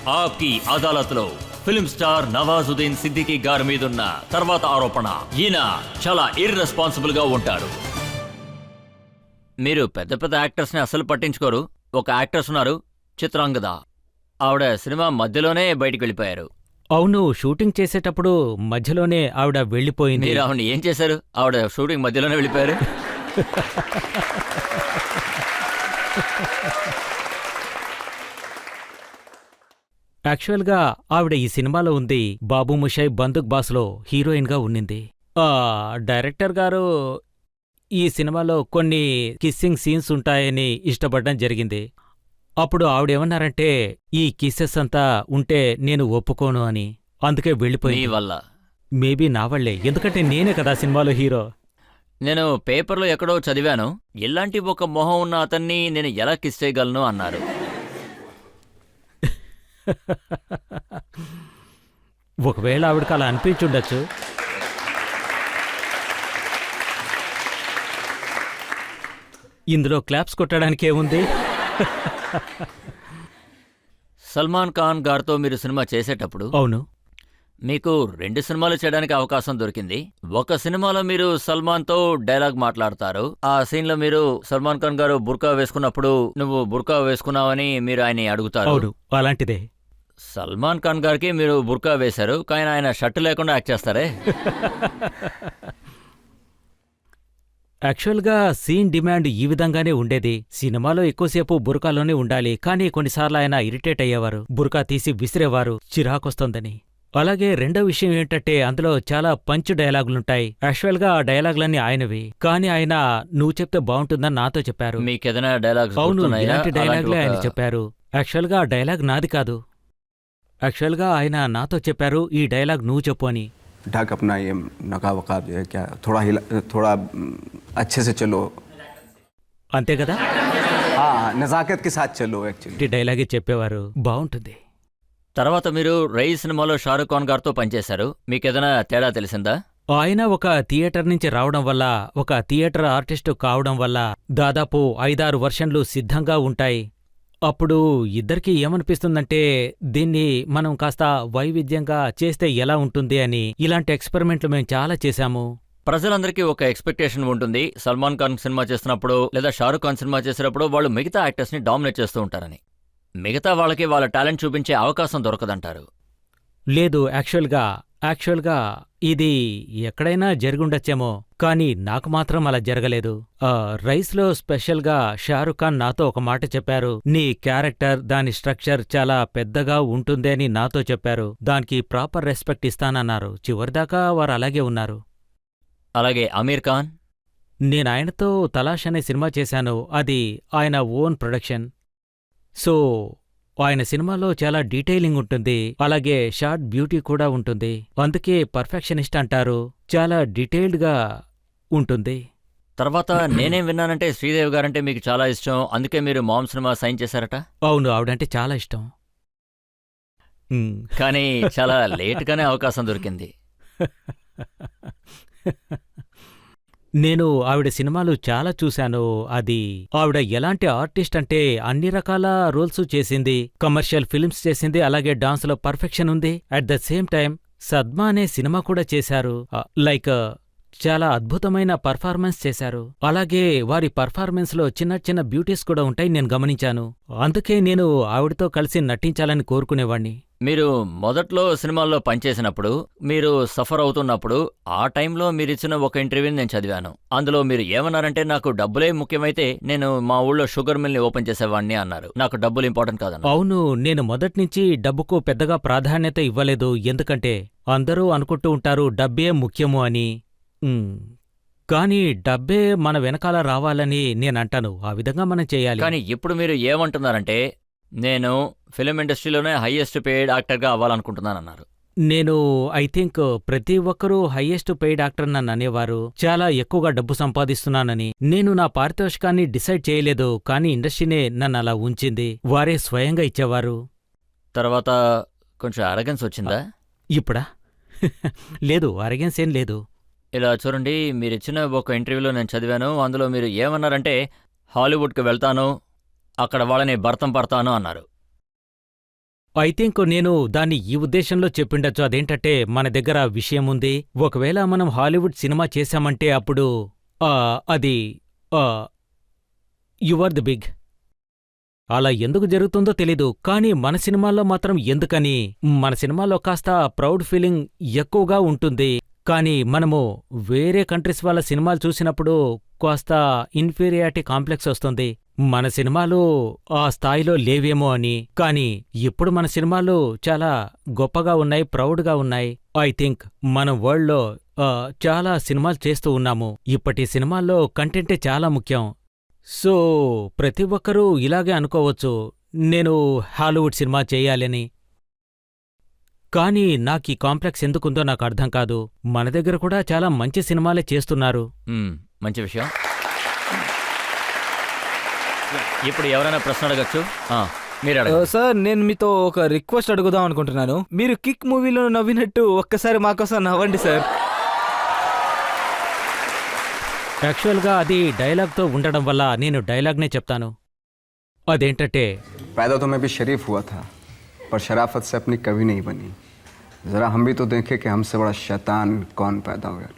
ఆప్కి అదాలత్లో film star Nawazuddin Siddiqui గారి మీదున్న తర్వాత ఆరోపణ, ఈయన చాలా ఇర్రెస్పాన్సిబుల్ గా ఉంటారు. మీరు పెద్ద పెద్ద యాక్టర్స్ ని అసలు పట్టించుకోరు. ఒక యాక్టర్స్ ఉన్నారు, చిత్రాంగద. ఆవిడ సినిమా మధ్యలోనే బయటికి వెళ్ళిపోయారు. అవును, షూటింగ్ చేసేటప్పుడు మధ్యలోనే ఆవిడ వెళ్ళిపోయింది. మీరు ఆవిడ ఏం చేశారు? ఆవిడ షూటింగ్ మధ్యలోనే వెళ్ళిపోయారు. యాక్చువల్గా ఆవిడ ఈ సినిమాలో ఉంది, బాబు ముషాయ్ బందుక్ బాస్లో హీరోయిన్గా ఉన్నింది. డైరెక్టర్ గారు ఈ సినిమాలో కొన్ని కిస్సింగ్ సీన్స్ ఉంటాయని ఇష్టపడడం జరిగింది. అప్పుడు ఆవిడేమన్నారంటే, ఈ కిస్సెస్ అంతా ఉంటే నేను ఒప్పుకోను అని. అందుకే వెళ్ళిపోయింది. వల్ల మేబీ నా వల్లే, ఎందుకంటే నేనే కదా సినిమాలో హీరో. నేను పేపర్లో ఎక్కడో చదివాను, ఇలాంటి ఒక మొహం ఉన్న అతన్ని నేను ఎలా కిస్ చేయగలను అన్నారు. ఒకవేళ ఆవిడకి అలా అనిపించుండొచ్చు. ఇందులో క్లాప్స్ కొట్టడానికి ఏముంది? సల్మాన్ ఖాన్ గారితో మీరు సినిమా చేసేటప్పుడు అవును, మీకు 2 సినిమాలు చేయడానికి అవకాశం దొరికింది. ఒక సినిమాలో మీరు సల్మాన్తో డైలాగ్ మాట్లాడతారు. ఆ సీన్లో మీరు సల్మాన్ ఖాన్ గారు బుర్కా వేసుకున్నప్పుడు నువ్వు బుర్కా వేసుకున్నావని మీరు ఆయన అడుగుతారు. అవును, అలాంటిదే. సల్మాన్ ఖాన్ గారికి మీరు బుర్కా వేశారు, కానీ ఆయన షర్ట్ లేకుండా యాక్ట్ చేస్తారే. యాక్చువల్గా సీన్ డిమాండ్ ఈ విధంగానే ఉండేది. సినిమాలో ఎక్కువసేపు బురకాలోనే ఉండాలి, కానీ కొన్నిసార్లు ఆయన ఇరిటేట్ అయ్యేవారు, బురకా తీసి విసిరేవారు చిరాకొస్తోందని. అలాగే రెండో విషయం ఏంటంటే, అందులో చాలా పంచ్ డైలాగులుంటాయి. యాక్చువల్గా ఆ డైలాగులన్నీ ఆయనవి, కానీ ఆయన నువ్వు చెప్తే బాగుంటుందని నాతో చెప్పారు. మీకేదైనా డైలాగ్? అవును, ఇలాంటి డైలాగులే ఆయన చెప్పారు. యాక్చువల్గా ఆ డైలాగ్ నాది కాదు. యాక్చువల్గా ఆయన నాతో చెప్పారు, ఈ డైలాగ్ నువ్వు చెప్పు అని. ढक अपना ये नकाब वकाब है क्या, थोड़ा अच्छे से चलो. అంతే కదా, नजाकत के साथ चलो. ఈ డైలాగే చెప్పేవారు. బాగుంటుంది. తర్వాత మీరు రై సినిమాలో షారుఖ్ ఖాన్ గారితో పనిచేశారు. మీకేదైనా తేడా తెలిసిందా? ఆయన ఒక థియేటర్ నుంచి రావడం వల్ల, ఒక థియేటర్ ఆర్టిస్టు కావడం వల్ల దాదాపు 5-6 వర్షన్లు సిద్ధంగా ఉంటాయి. అప్పుడు ఇద్దరికీ ఏమనిపిస్తుందంటే, దీన్ని మనం కాస్త వైవిధ్యంగా చేస్తే ఎలా ఉంటుంది అని. ఇలాంటి ఎక్స్పెరిమెంట్లు మేము చాలా చేశాము. ప్రజలందరికీ ఒక ఎక్స్పెక్టేషన్ ఉంటుంది, సల్మాన్ ఖాన్ సినిమా చేస్తున్నప్పుడు లేదా షారుఖ్ ఖాన్ సినిమా చేసేటప్పుడు వాళ్ళు మిగతా యాక్టర్స్ని డామినేట్ చేస్తూ ఉంటారని. మిగతా వాళ్ళకి వాళ్ళ టాలెంట్ చూపించే అవకాశం దొరకదంటారు. లేదు, యాక్చువల్గా ఇది ఎక్కడైనా జరుగుండొచ్చేమో, కానీ నాకు మాత్రం అలా జరగలేదు. రైస్లో స్పెషల్గా షారుఖ్ ఖాన్ నాతో ఒక మాట చెప్పారు. నీ క్యారెక్టర్, దాని స్ట్రక్చర్ చాలా పెద్దగా ఉంటుంది అని నాతో చెప్పారు. దానికి ప్రాపర్ రెస్పెక్ట్ ఇస్తానన్నారు. చివరిదాకా వారు అలాగే ఉన్నారు. అలాగే అమీర్ ఖాన్, నేనాయనతో తలాష్ అనే సినిమా చేశాను. అది ఆయన ఓన్ ప్రొడక్షన్. సో ఆయన సినిమాలో చాలా డీటెయిలింగ్ ఉంటుంది, అలాగే షార్ట్ బ్యూటీ కూడా ఉంటుంది. అందుకే పర్ఫెక్షనిస్ట్ అంటారు. చాలా డీటెయిల్డ్గా ఉంటుంది. తర్వాత నేనేం విన్నానంటే శ్రీదేవి గారంటే మీకు చాలా ఇష్టం, అందుకే మీరు మామ్ సినిమా సైన్ చేశారట. అవును, ఆవిడంటే చాలా ఇష్టం. కానీ చాలా లేట్గానే అవకాశం దొరికింది. నేను ఆవిడ సినిమాలు చాలా చూశాను. అది ఆవిడ ఎలాంటి ఆర్టిస్ట్ అంటే అన్ని రకాల రోల్స్ చేసింది. కమర్షియల్ ఫిల్మ్స్ చేసింది, అలాగే డాన్స్లో పర్ఫెక్షన్ ఉంది. At the same time Sadma అనే సినిమా కూడా చేశారు. లైక్ చాలా అద్భుతమైన పర్ఫార్మెన్స్ చేశారు. అలాగే వారి పర్ఫార్మెన్స్లో చిన్న చిన్న బ్యూటీస్ కూడా ఉంటాయి, నేను గమనించాను. అందుకే నేను ఆవిడతో కలిసి నటించాలని కోరుకునేవాణ్ణి. మీరు మొదట్లో సినిమాల్లో పనిచేసినప్పుడు, మీరు సఫర్ అవుతున్నప్పుడు, ఆ టైంలో మీరిచ్చిన ఒక ఇంటర్వ్యూని నేను చదివాను. అందులో మీరు ఏమన్నారంటే, నాకు డబ్బులే ముఖ్యమైతే నేను మా ఊళ్ళో షుగర్ మిల్ని ఓపెన్ చేసేవాడిని అన్నారు. నాకు డబ్బులు ఇంపార్టెంట్ కాదన్నారు. అవును, నేను మొదట్నుంచి డబ్బుకు పెద్దగా ప్రాధాన్యత ఇవ్వలేదు. ఎందుకంటే అందరూ అనుకుంటూ ఉంటారు డబ్బే ముఖ్యము అని. కానీ డబ్బే మన వెనకాల రావాలని నేనంటాను. ఆ విధంగా మనం చేయాలి. కానీ ఇప్పుడు మీరు ఏమంటున్నారంటే, నేను ఫిలిం ఇండస్ట్రీలోనే హైయెస్ట్ పెయిడ్ యాక్టర్గా అవ్వాలనుకుంటున్నానన్నారు. నేను ఐ థింక్ ప్రతి ఒక్కరూ హైయెస్ట్ పెయిడ్ యాక్టర్ నన్ను అనేవారు. చాలా ఎక్కువగా డబ్బు సంపాదిస్తున్నానని. నేను నా పారితోషికాన్ని డిసైడ్ చేయలేదు, కానీ ఇండస్ట్రీనే నన్ను అలా ఉంచింది. వారే స్వయంగా ఇచ్చేవారు. తర్వాత కొంచెం అరగెన్స్ వచ్చిందా? ఇప్పుడా? లేదు, అరగెన్స్ ఏం లేదు. ఇలా చూడండి, మీరిచ్చిన ఒక ఇంటర్వ్యూలో నేను చదివాను. అందులో మీరు ఏమన్నారంటే, హాలీవుడ్కి వెళ్తాను, అక్కడ వాళ్ళని భర్తం పడతాను అన్నారు. ఐ థింక్ నేను దాన్ని ఈ ఉద్దేశంలో చెప్పిండొచ్చు. అదేంటంటే మన దగ్గర విషయం ఉంది. ఒకవేళ మనం హాలీవుడ్ సినిమా చేశామంటే అప్పుడు అది యు ఆర్ ది బిగ్. అలా ఎందుకు జరుగుతుందో తెలీదు, కానీ మన సినిమాల్లో మాత్రం ఎందుకని మన సినిమాలో కాస్త ప్రౌడ్ ఫీలింగ్ ఎక్కువగా ఉంటుంది. కానీ మనము వేరే కంట్రీస్ వాళ్ళ సినిమాలు చూసినప్పుడు కాస్త ఇన్ఫీరియారిటీ కాంప్లెక్స్ వస్తుంది. మన సినిమాలు ఆ స్థాయిలో లేవేమో అని. కానీ ఇప్పుడు మన సినిమాలు చాలా గొప్పగా ఉన్నాయి, ప్రౌడ్గా ఉన్నాయి. ఐ థింక్ మనం వరల్డ్లో చాలా సినిమాలు చేస్తూ ఉన్నాము. ఇప్పటి సినిమాల్లో కంటెంటే చాలా ముఖ్యం. సో ప్రతి ఒక్కరూ ఇలాగే అనుకోవచ్చు, నేను హాలీవుడ్ సినిమా చేయాలని. కానీ నాకీ కాంప్లెక్స్ ఎందుకుందో నాకు అర్థం కాదు. మన దగ్గర కూడా చాలా మంచి సినిమాలే చేస్తున్నారు. మంచి విషయం. ఇప్పుడు ఎవరైనా ప్రశ్న అడగచ్చు. మీరు అడగండి. సార్, నేను మీతో ఒక రిక్వెస్ట్ అడుగుదాం అనుకుంటున్నాను. మీరు కిక్ మూవీలో నవ్వినట్టు ఒక్కసారి మాకోసం నవ్వండి సార్. యాక్చువల్గా అది డైలాగ్తో ఉండడం వల్ల నేను డైలాగ్నే చెప్తాను. అదేంటంటే, पैदा तो मैं भी शरीफ हुआ था, पर शराफत से अपनी कभी नहीं बनी. ज़रा हम भी तो देखें कि हमसे बड़ा शैतान कौन पैदा हुआ.